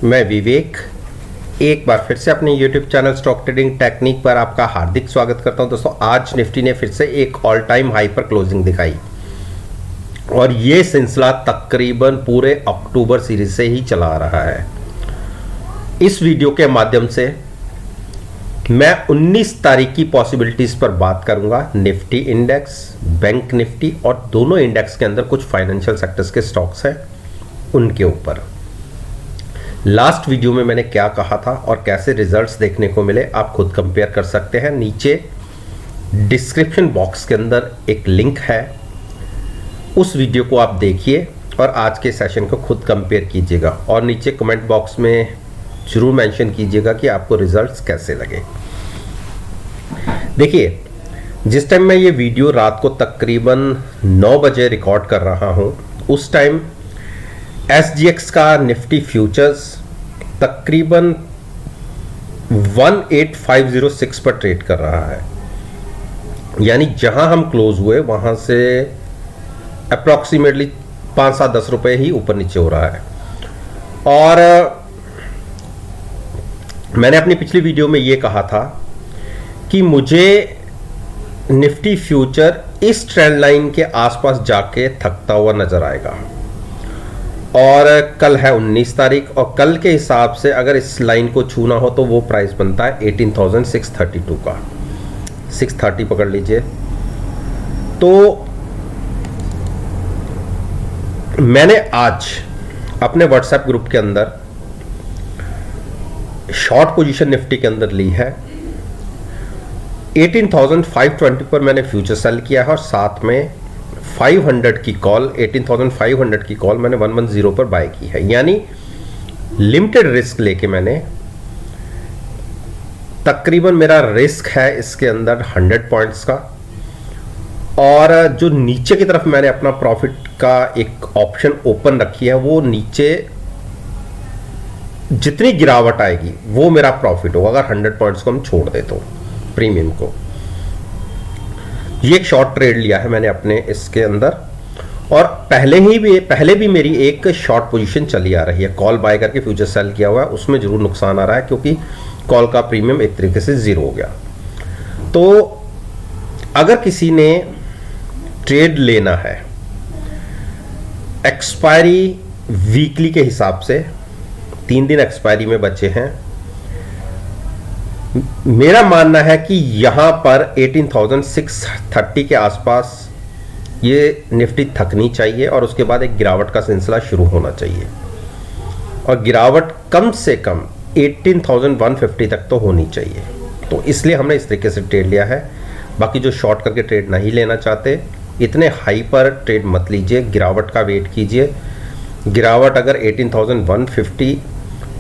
मैं विवेक एक बार फिर से अपने YouTube channel stock trading technique पर आपका हार्दिक स्वागत करता हूं। दोस्तों, आज निफ्टी ने फिर से एक ऑल टाइम हाई पर क्लोजिंग दिखाई और ये सिलसिला तकरीबन पूरे अक्टूबर सीरीज से ही चला आ रहा है। इस वीडियो के माध्यम से मैं 19 तारीख की पॉसिबिलिटीज पर बात करूंगा। निफ्टी इंडेक्स, बैंक निफ्टी और दोनों इंडेक्स के अंदर कुछ फाइनेंशियल सेक्टर्स के स्टॉक्स हैं, उनके ऊपर। लास्ट वीडियो में मैंने क्या कहा था और कैसे रिजल्ट्स देखने को मिले आप खुद कंपेयर कर सकते हैं। नीचे डिस्क्रिप्शन बॉक्स के अंदर एक लिंक है, उस वीडियो को आप देखिए और आज के सेशन को खुद कंपेयर कीजिएगा और नीचे कमेंट बॉक्स में जरूर मेंशन कीजिएगा कि आपको रिजल्ट्स कैसे लगे। देखिए, जिस टाइम मैं ये वीडियो रात को तकरीबन 9 बजे रिकॉर्ड कर रहा हूँ, उस टाइम SGX का निफ्टी फ्यूचर्स तकरीबन 18506 पर ट्रेड कर रहा है, यानी जहां हम क्लोज हुए वहां से अप्रॉक्सीमेटली 5-7-10 रुपए ही ऊपर नीचे हो रहा है। और मैंने अपनी पिछली वीडियो में ये कहा था कि मुझे निफ्टी फ्यूचर इस ट्रेंड लाइन के आसपास जाके थकता हुआ नजर आएगा। और कल है 19 तारीख और कल के हिसाब से अगर इस लाइन को छूना हो तो वो प्राइस बनता है 18,632 का, 630 पकड़ लीजिए। तो मैंने आज अपने व्हाट्सएप ग्रुप के अंदर शॉर्ट पोजीशन निफ्टी के अंदर ली है। 18,520 पर मैंने फ्यूचर सेल किया है और साथ में 500 की कॉल, 18,500 की कॉल मैंने 110 पर बाय की है, यानी लिमिटेड रिस्क लेके मैंने तकरीबन मेरा रिस्क है इसके अंदर 100 पॉइंट्स का। और जो नीचे की तरफ मैंने अपना प्रॉफिट का एक ऑप्शन ओपन रखी है, वो नीचे जितनी गिरावट आएगी वो मेरा प्रॉफिट होगा अगर 100 पॉइंट्स को हम छोड़ दे तो प्रीमियम को। ये एक शॉर्ट ट्रेड लिया है मैंने अपने इसके अंदर और पहले भी मेरी एक शॉर्ट पोजीशन चली आ रही है। कॉल बाय करके फ्यूचर सेल किया हुआ है, उसमें जरूर नुकसान आ रहा है क्योंकि कॉल का प्रीमियम एक तरीके से 0 हो गया। तो अगर किसी ने ट्रेड लेना है एक्सपायरी वीकली के हिसाब से, 3 दिन एक्सपायरी में बचे हैं, मेरा मानना है कि यहां पर 18,630 के आसपास ये निफ्टी थकनी चाहिए और उसके बाद एक गिरावट का सिलसिला शुरू होना चाहिए और गिरावट कम से कम 18,150 तक तो होनी चाहिए। तो इसलिए हमने इस तरीके से ट्रेड लिया है। बाकी जो शॉर्ट करके ट्रेड नहीं लेना चाहते, इतने हाई पर ट्रेड मत लीजिए, गिरावट का वेट कीजिए। गिरावट अगर 18,150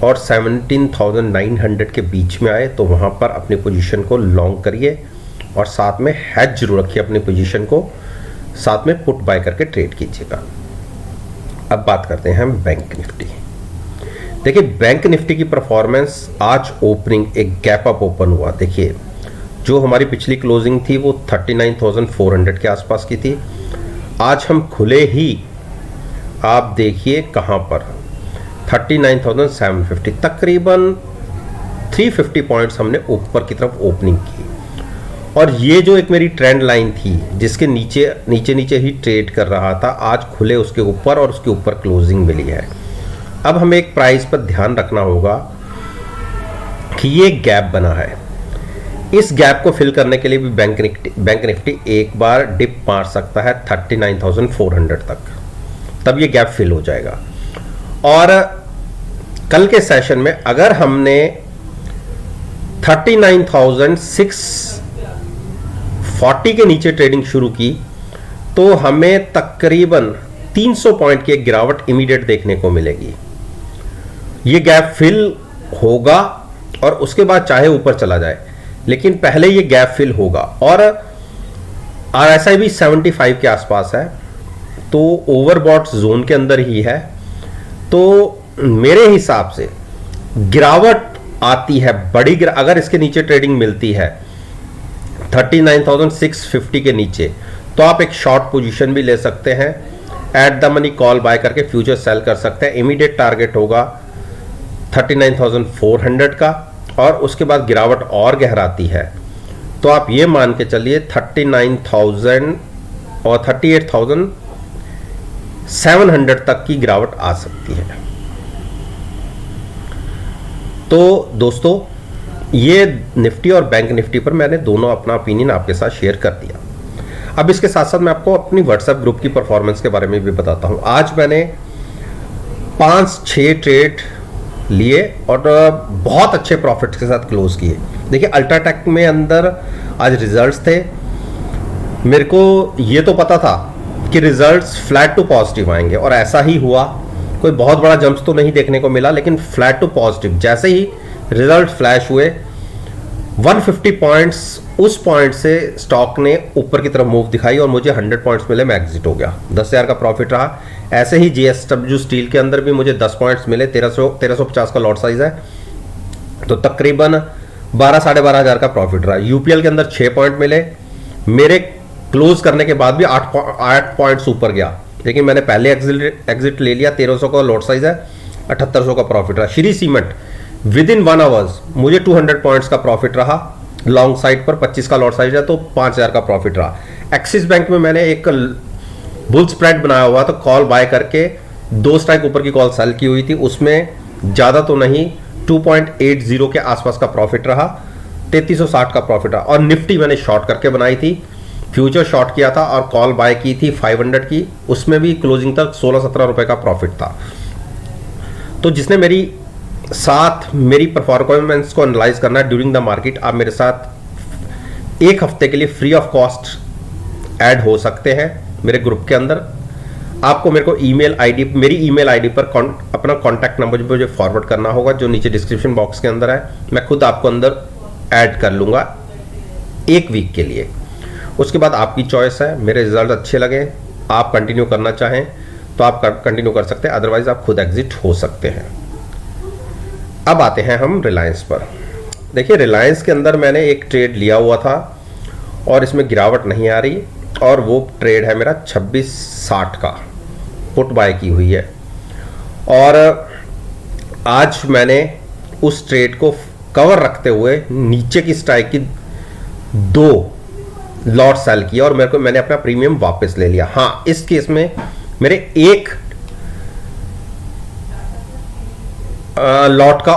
और 17,900 के बीच में आए तो वहां पर अपनी पोजीशन को लॉन्ग करिए और साथ में हेज जरूर रखिए अपनी पोजीशन को, साथ में पुट बाय करके ट्रेड कीजिएगा। अब बात करते हैं बैंक निफ्टी। देखिए, बैंक निफ्टी की परफॉर्मेंस आज ओपनिंग एक गैप अप ओपन हुआ। देखिए, जो हमारी पिछली क्लोजिंग थी वो 39,400 के आसपास की थी। आज हम खुले ही आप देखिए कहां पर 39,750, तकरीबन 350 पॉइंट्स हमने ऊपर की तरफ ओपनिंग की। और ये जो एक मेरी ट्रेंड लाइन थी जिसके नीचे ही ट्रेड कर रहा था, आज खुले उसके ऊपर और उसके ऊपर क्लोजिंग मिली है। अब हमें एक प्राइस पर ध्यान रखना होगा कि ये गैप बना है, इस गैप को फिल करने के लिए भी बैंक निफ्टी एक बार डिप मार सकता है 39,400 तक, तब ये गैप फिल हो जाएगा। और कल के सेशन में अगर हमने 39,640 के नीचे ट्रेडिंग शुरू की तो हमें तकरीबन 300 पॉइंट की एक गिरावट इमीडिएट देखने को मिलेगी। ये गैप फिल होगा और उसके बाद चाहे ऊपर चला जाए, लेकिन पहले ये गैप फिल होगा। और RSI भी 75 के आसपास है, तो ओवरबॉट जोन के अंदर ही है। तो मेरे हिसाब से गिरावट आती है बड़ी, अगर इसके नीचे ट्रेडिंग मिलती है 39,650 के नीचे, तो आप एक शॉर्ट पोजीशन भी ले सकते हैं, at the money call buy करके फ्यूचर सेल कर सकते हैं। इमीडिएट टारगेट होगा 39,400 का, और उसके बाद गिरावट और गहराती है तो आप ये मान के चलिए 39,000 और 38,700 तक की गिरावट आ सकती है। तो दोस्तों, ये निफ्टी और बैंक निफ्टी पर मैंने दोनों अपना ओपिनियन आपके साथ शेयर कर दिया। अब इसके साथ साथ मैं आपको अपनी व्हाट्सएप ग्रुप की परफॉर्मेंस के बारे में भी बताता हूं। आज मैंने 5-6 ट्रेड लिए और बहुत अच्छे प्रॉफिट्स के साथ क्लोज किए। देखिए, अल्ट्राटेक में अंदर आज रिजल्ट्स थे। मेरे को ये तो पता था कि रिजल्ट्स फ्लैट टू पॉजिटिव आएंगे और ऐसा ही हुआ। कोई बहुत बड़ा जंप्स तो नहीं देखने को मिला, लेकिन फ्लैट टू पॉजिटिव जैसे ही रिजल्ट फ्लैश हुए 150 पॉइंट्स, उस पॉइंट से स्टॉक ने ऊपर की तरफ मूव दिखाई और मुझे 100 पॉइंट्स मिले, मैं एग्जिट हो गया। 10,000 का प्रॉफिट रहा। ऐसे ही JSW स्टील के अंदर भी मुझे 10 पॉइंट्स मिले, 1350 का लॉट साइज है, तो तकरीबन 12-12.5 हज़ार का प्रॉफिट रहा। UPL के अंदर 6 पॉइंट मिले, मेरे क्लोज करने के बाद भी 8 पॉइंट्स ऊपर गया, लेकिन मैंने पहले एग्जिट ले लिया। 1300 का लॉट साइज है, 7800 का प्रॉफिट रहा। Shri cement with in 1 hours मुझे 200 पॉइंट्स का प्रॉफिट रहा, लॉन्ग साइड पर 25 का लॉट साइज है तो 5000 का प्रॉफिट रहा। एक्सिस बैंक में मैंने एक बुल स्प्रेड बनाया हुआ, तो कॉल बाय करके 2 स्ट्राइक ऊपर की कॉल सेल की हुई थी, उसमें ज्यादा तो नहीं 2.80 के आसपास का प्रॉफिट रहा, 3360 का प्रॉफिट रहा। और निफ्टी मैंने शॉर्ट करके बनाई थी, फ्यूचर शॉर्ट किया था और कॉल बाय की थी 500 की, उसमें भी क्लोजिंग तक 16-17 रुपए का प्रॉफिट था। तो जिसने मेरी परफॉर्मेंस को एनालाइज करना है ड्यूरिंग द मार्केट, आप मेरे साथ 1 हफ्ते के लिए फ्री ऑफ कॉस्ट ऐड हो सकते हैं मेरे ग्रुप के अंदर। आपको मेरे को मेरी ईमेल आईडी पर अपना कॉन्टैक्ट नंबर मुझे फॉरवर्ड करना होगा, जो नीचे डिस्क्रिप्शन बॉक्स के अंदर है। मैं खुद आपको अंदर ऐड कर लूंगा 1 वीक के लिए। उसके बाद आपकी चॉइस है। मेरे रिजल्ट अच्छे लगे, आप कंटिन्यू करना चाहें तो आप कंटिन्यू कर सकते हैं, अदरवाइज आप खुद एग्जिट हो सकते हैं। अब आते हैं हम रिलायंस पर। देखिए, रिलायंस के अंदर मैंने एक ट्रेड लिया हुआ था और इसमें गिरावट नहीं आ रही, और वो ट्रेड है मेरा 2660 का, पुट बाय की हुई है। और आज मैंने उस ट्रेड को कवर रखते हुए नीचे की स्ट्राइक की 2 लॉट सेल किया और मैंने अपना प्रीमियम वापस ले लिया। हाँ, इस केस में मेरे एक लॉट का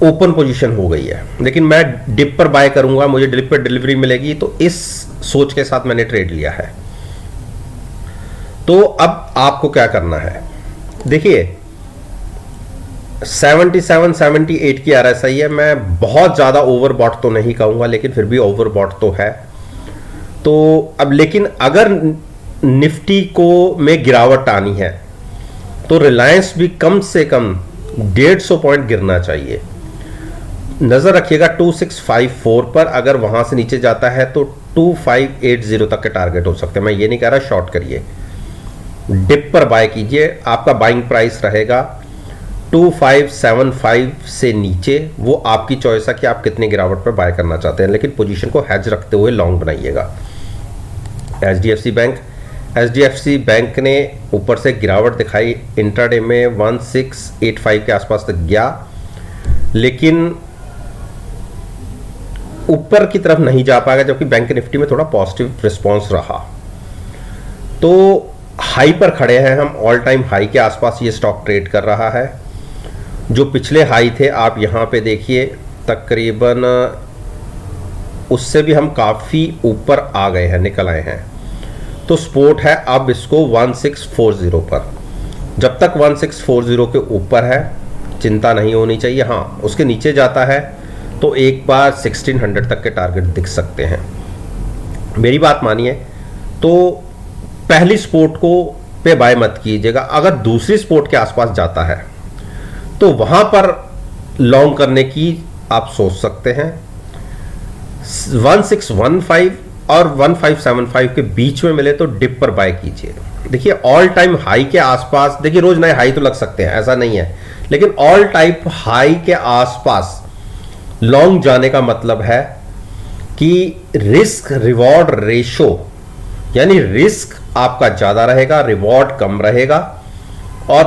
ओपन पोजीशन हो गई है, लेकिन मैं डिप पर बाय करूंगा, मुझे डिप पर डिलीवरी मिलेगी, तो इस सोच के साथ मैंने ट्रेड लिया है। तो अब आपको क्या करना है, देखिए 77-78 की RSI है। मैं बहुत ज्यादा ओवरबॉट तो नहीं कहूंगा, लेकिन फिर भी ओवरबॉट तो है। तो अब लेकिन अगर निफ्टी को में गिरावट आनी है तो रिलायंस भी कम से कम 150 पॉइंट गिरना चाहिए। नजर रखिएगा 2654 पर, अगर वहां से नीचे जाता है तो 2580 तक के टारगेट हो सकते हैं। मैं ये नहीं कह रहा शॉर्ट करिए, डिप पर बाय कीजिए। आपका बाइंग प्राइस रहेगा 2575 से नीचे। वो आपकी चॉइस है कि आप कितनी गिरावट पर बाय करना चाहते हैं, लेकिन पोजीशन को हेज रखते हुए लॉन्ग बनाइएगा। HDFC बैंक ने ऊपर से गिरावट दिखाई, इंट्राडे में 1685 के आसपास तक गया, लेकिन ऊपर की तरफ नहीं जा पाएगा, जबकि बैंक निफ्टी में थोड़ा पॉजिटिव रिस्पांस रहा। तो हाई पर खड़े हैं हम, ऑल टाइम हाई के आसपास ये स्टॉक ट्रेड कर रहा है। जो पिछले हाई थे आप यहां पे देखिए, तकरीबन उससे भी हम काफी ऊपर आ गए हैं, निकल आए हैं। तो सपोर्ट है अब इसको 1640 पर। जब तक 1640 के ऊपर है चिंता नहीं होनी चाहिए। हाँ, उसके नीचे जाता है तो एक बार 1600 तक के टारगेट दिख सकते हैं। मेरी बात मानिए, तो पहली सपोर्ट को पे बाय मत कीजिएगा। अगर दूसरी सपोर्ट के आसपास जाता है तो वहां पर लॉन्ग करने की आप सोच सकते हैं। 1615 और 1575 के बीच में मिले तो डिप पर बाय कीजिए। देखिए, ऑल टाइम हाई के आसपास, देखिए रोज नए हाई तो लग सकते हैं, ऐसा नहीं है, लेकिन ऑल टाइम हाई के आसपास लॉन्ग जाने का मतलब है कि रिस्क रिवॉर्ड रेशो, यानी रिस्क आपका ज्यादा रहेगा, रिवॉर्ड कम रहेगा, और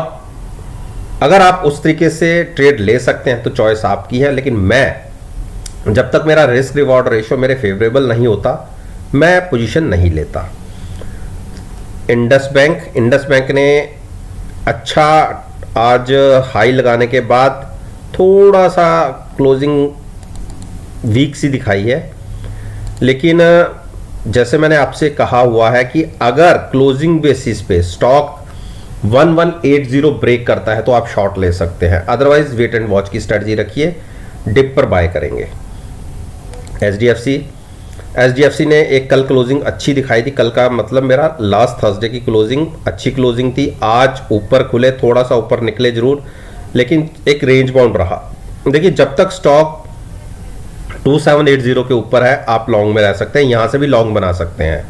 अगर आप उस तरीके से ट्रेड ले सकते हैं तो चॉइस आपकी है, लेकिन मैं जब तक मेरा रिस्क रिवॉर्ड रेशो मेरे फेवरेबल नहीं होता मैं पोजीशन नहीं लेता। इंडस बैंक ने अच्छा आज हाई लगाने के बाद थोड़ा सा क्लोजिंग वीक सी दिखाई है, लेकिन जैसे मैंने आपसे कहा हुआ है कि अगर क्लोजिंग बेसिस पे स्टॉक 1180 ब्रेक करता है तो आप शॉर्ट ले सकते हैं, अदरवाइज वेट एंड वॉच की स्ट्रेटजी रखिए, डिप पर बाय करेंगे। एचडीएफसी ने एक कल क्लोजिंग अच्छी दिखाई थी, कल का मतलब मेरा लास्ट थर्सडे की क्लोजिंग अच्छी क्लोजिंग थी। आज ऊपर खुले, थोड़ा सा ऊपर निकले जरूर, लेकिन एक रेंज बाउंड रहा। देखिए जब तक स्टॉक 2780 के ऊपर है आप लॉन्ग में रह सकते हैं, यहां से भी लॉन्ग बना सकते हैं,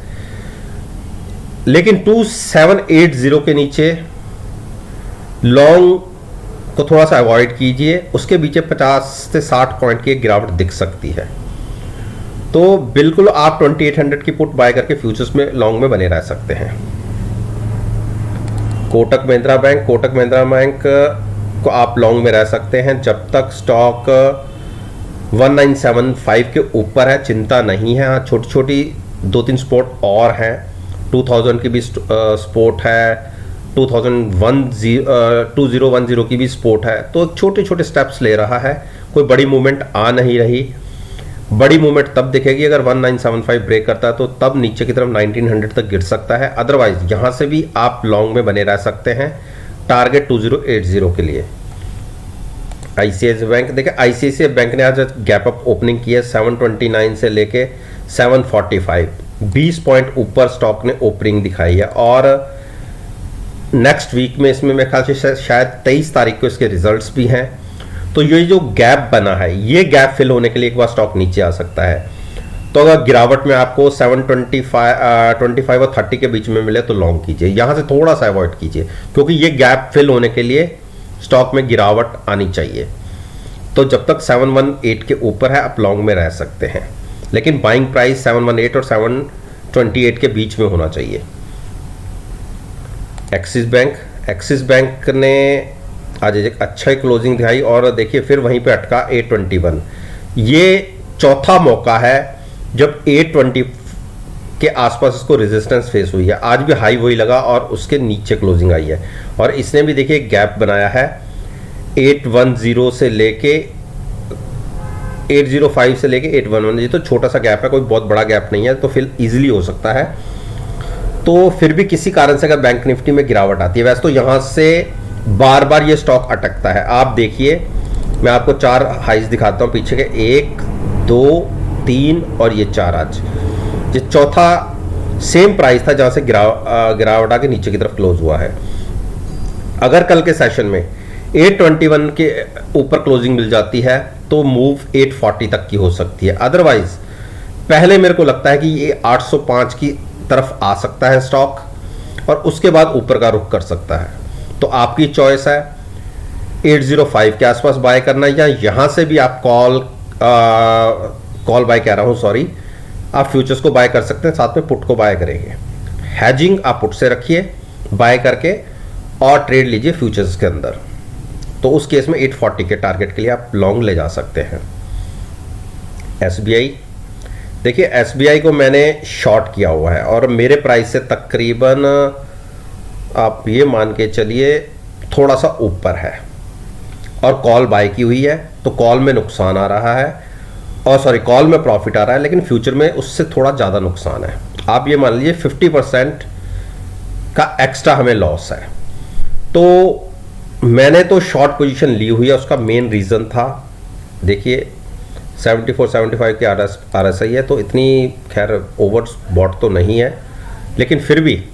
लेकिन 2780 के नीचे लॉन्ग को थोड़ा सा अवॉइड कीजिए, उसके पीछे 50 से 60 पॉइंट की गिरावट दिख सकती है। तो बिल्कुल आप 2800 की पुट बाय करके फ्यूचर्स में लॉन्ग में बने रह सकते हैं। कोटक महिंद्रा बैंक को आप लॉन्ग में रह सकते हैं जब तक स्टॉक 1975 के ऊपर है, चिंता नहीं है। हाँ, छोटी छोटी 2-3 स्पोर्ट और हैं, 2000 की भी स्पोर्ट है, 2010 की भी स्पोर्ट है, तो छोटे छोटे स्टेप्स ले रहा है, कोई बड़ी मूवमेंट आ नहीं रही। बड़ी मूवमेंट तब दिखेगी अगर 1975 ब्रेक करता है, तो तब नीचे की तरफ 1900 तक गिर सकता है, अदरवाइज यहां से भी आप लॉन्ग में बने रह सकते हैं टारगेट 2080 के लिए। आईसीआईसीआई बैंक, देखिए आईसीआईसीआई बैंक ने आज गैप अप ओपनिंग की है 729 से लेके 745, 20 पॉइंट ऊपर स्टॉक ने ओपनिंग दिखाई है, और नेक्स्ट वीक में इसमें मेरे ख्याल से शायद 23 तारीख को इसके रिजल्ट्स भी हैं। तो ये जो गैप बना है, ये गैप फिल होने के लिए एक बार स्टॉक नीचे आ सकता है। तो अगर गिरावट में आपको 725 और 30 के बीच में मिले तो लॉन्ग कीजिए, यहां से थोड़ा सा अवॉइड कीजिए, क्योंकि ये गैप फिल होने के लिए स्टॉक में गिरावट आनी चाहिए। तो जब तक 718 के ऊपर है आप लॉन्ग में रह सकते हैं, लेकिन बाइंग प्राइस 718 और 728 के बीच में होना चाहिए। एक्सिस बैंक ने आज एक अच्छा ही क्लोजिंग दिखाई, और देखिए फिर वहीं पे अटका 821। ये चौथा मौका है जब 820 के आसपास इसको रेजिस्टेंस फेस हुई है। आज भी हाई वही लगा और उसके नीचे क्लोजिंग आई है, और इसने भी देखिए गैप बनाया है 810 से लेके 805 से लेके 811। ये तो छोटा सा गैप है, कोई बहुत बड़ा गैप नहीं है, तो फिर इजीली हो सकता है। तो फिर भी किसी कारण से अगर बैंक निफ्टी में गिरावट आती है, वैसे तो यहां से बार बार ये स्टॉक अटकता है। आप देखिए मैं आपको 4 हाइज दिखाता हूं पीछे के, 1 2 3 और ये 4। आज ये चौथा सेम प्राइस था जहां से गिरावट आके नीचे की तरफ क्लोज हुआ है। अगर कल के सेशन में 821 के ऊपर क्लोजिंग मिल जाती है तो मूव 840 तक की हो सकती है, अदरवाइज पहले मेरे को लगता है कि ये 805 की तरफ आ सकता है स्टॉक, और उसके बाद ऊपर का रुख कर सकता है। तो आपकी चॉइस है 805 के आसपास बाय करना, या यहां से भी आप कॉल बाय कह रहा हूं, सॉरी, आप फ्यूचर्स को बाय कर सकते हैं, साथ में पुट को बाय करेंगे। हैजिंग आप पुट से रखिए बाय करके, और ट्रेड लीजिए फ्यूचर्स के अंदर। तो उस केस में 840 के टारगेट के लिए आप लॉन्ग ले जा सकते हैं। एसबीआई, देखिए एसबीआई को मैंने शॉर्ट किया हुआ है, और मेरे प्राइस से तकरीबन आप ये मान के चलिए थोड़ा सा ऊपर है, और कॉल बाय की हुई है, तो कॉल में नुकसान आ रहा है, और सॉरी कॉल में प्रॉफिट आ रहा है, लेकिन फ्यूचर में उससे थोड़ा ज़्यादा नुकसान है। आप ये मान लीजिए 50% का एक्स्ट्रा हमें लॉस है। तो मैंने तो शॉर्ट पोजीशन ली हुई है, उसका मेन रीज़न था, देखिए 74-75 की आरएसआई है, तो इतनी खैर ओवर बॉट तो नहीं है, लेकिन फिर भी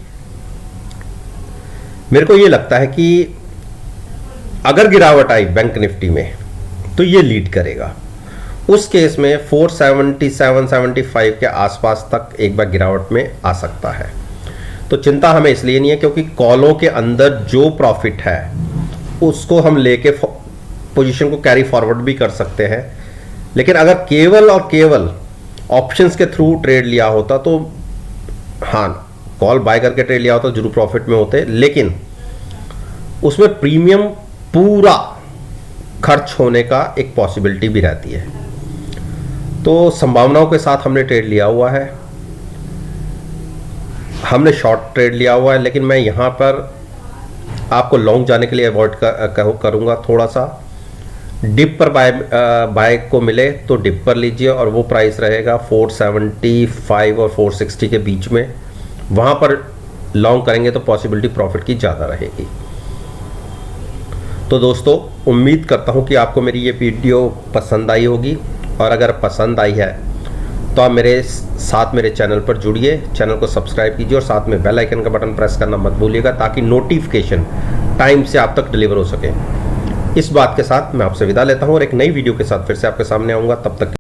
मेरे को ये लगता है कि अगर गिरावट आई बैंक निफ्टी में तो ये लीड करेगा। उस केस में 477-75 के आसपास तक एक बार गिरावट में आ सकता है। तो चिंता हमें इसलिए नहीं है क्योंकि कॉलों के अंदर जो प्रॉफिट है उसको हम लेके पोजीशन को कैरी फॉरवर्ड भी कर सकते हैं, लेकिन अगर केवल और केवल ऑप्शंस के थ्रू ट्रेड लिया होता तो हाँ, कॉल बाय करके ट्रेड लिया होता जरूर प्रॉफिट में होते, लेकिन उसमें प्रीमियम पूरा खर्च होने का एक पॉसिबिलिटी भी रहती है। तो संभावनाओं के साथ हमने ट्रेड लिया हुआ है, हमने शॉर्ट ट्रेड लिया हुआ है, लेकिन मैं यहाँ पर आपको लॉन्ग जाने के लिए अवॉइड करूँगा। थोड़ा सा डिप पर बाय को मिले तो डिप पर लीजिए, और वो प्राइस रहेगा 475 और 460 के बीच में। वहाँ पर लॉन्ग करेंगे तो पॉसिबिलिटी प्रॉफिट की ज़्यादा रहेगी। तो दोस्तों, उम्मीद करता हूँ कि आपको मेरी ये वीडियो पसंद आई होगी, और अगर पसंद आई है तो आप मेरे साथ मेरे चैनल पर जुड़िए, चैनल को सब्सक्राइब कीजिए और साथ में बेल आइकन का बटन प्रेस करना मत भूलिएगा, ताकि नोटिफिकेशन टाइम से आप तक डिलीवर हो सके। इस बात के साथ मैं आपसे विदा लेता हूं और एक नई वीडियो के साथ फिर से आपके सामने आऊँगा। तब तक